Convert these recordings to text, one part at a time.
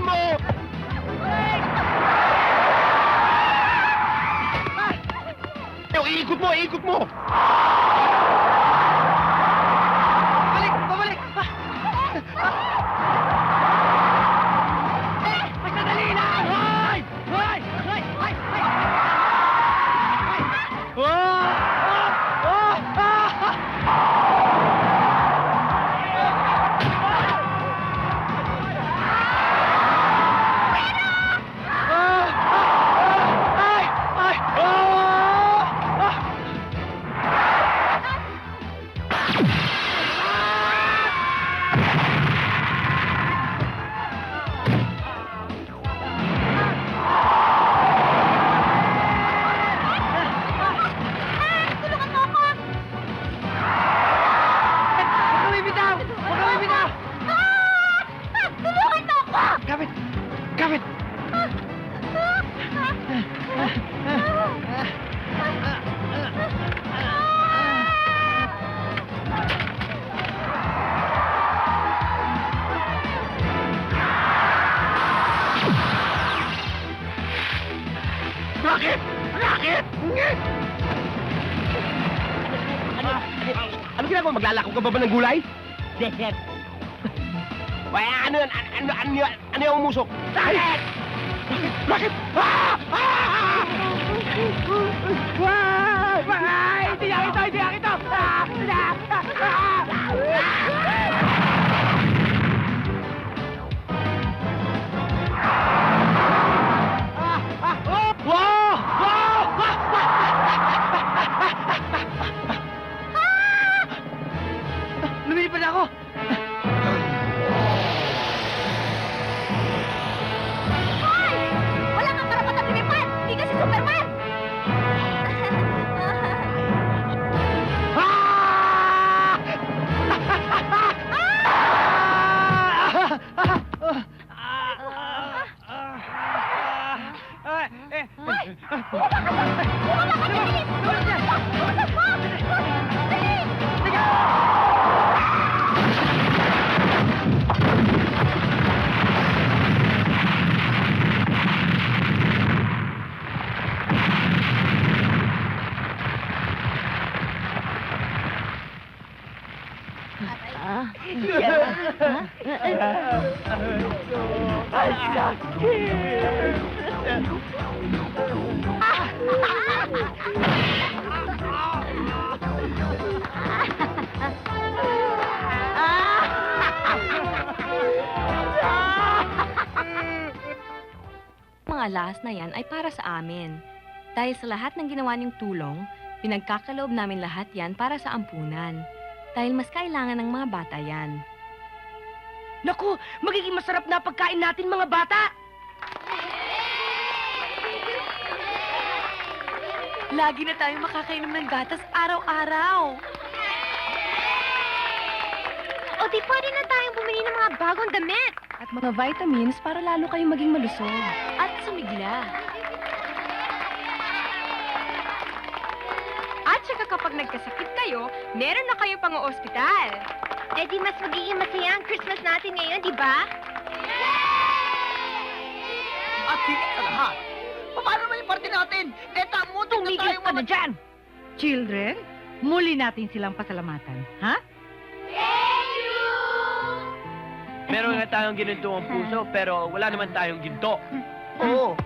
Gawin mo! Iikot mo! Iikot mo! Balik! Babalik! Magdadali lang! Hoy! Hoy! Hoy! Hoy! Hoy! Kapit! Kapit! Bakit? Bakit? Ano ginagawa? Maglalakaw ka ba ng gulay? Desert! Ano yan? Ano yung umusok? Bakit? Bakit? Hindi niya ito! Hindi niya ito! Lumilipad ako! Wala kang karapatang lumipad! Hindi ka si Superman! Mga lahas na yan ay para sa amin. Dahil sa lahat ng ginawa niyong tulong, pinagkakaloob namin lahat yan para sa ampunan. Dahil mas kailangan ng mga bata yan. Naku! Magiging masarap na pagkain natin, mga bata! Lagi na tayo makakainom ng gatas araw-araw. O di pwede na tayong bumili ng mga bagong damit. At mga vitamins para lalo kayong maging malusog. At sumigla. At saka kapag nagkasakit kayo, meron na kayo pang ospital. Eh di mas magiging masaya ang Christmas natin ngayon, di ba? At higit sa lahat, paano naman yung party natin? Tumigil ka na dyan! Children, muli natin silang pasalamatan, ha? Meron nga tayong ginintong puso, pero wala naman tayong ginto. Oo.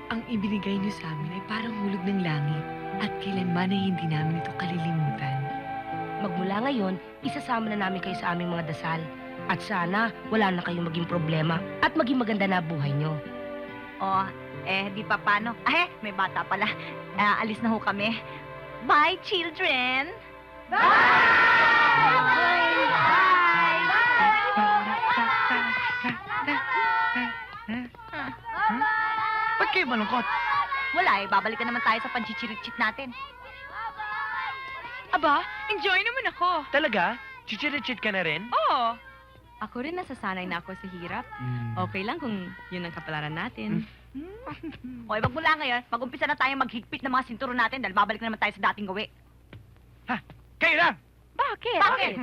Ang ibinigay niyo sa amin ay parang hulog ng langit. At kailanman ay hindi namin ito kalilimutan. Magmula ngayon, isasama na namin kayo sa aming mga dasal. At sana, wala na kayong maging problema at maging maganda na buhay nyo. Di pa paano? May bata pala. Alis na ho kami. Bye, children! Ba't kayo malungkot? Wala babalikan naman tayo sa panchichirit-chit natin. Aba, enjoy naman ako. Talaga? Chichirichit ka na rin? Oo. Ako rin nasasanay na ako sa hirap. Okay lang kung yun ang kapalaran natin. Okay, magmula ngayon, mag-umpisa na tayong maghigpit ng mga sinturon natin dahil babalik na naman tayo sa dating gawi. Kayo lang! Bakit?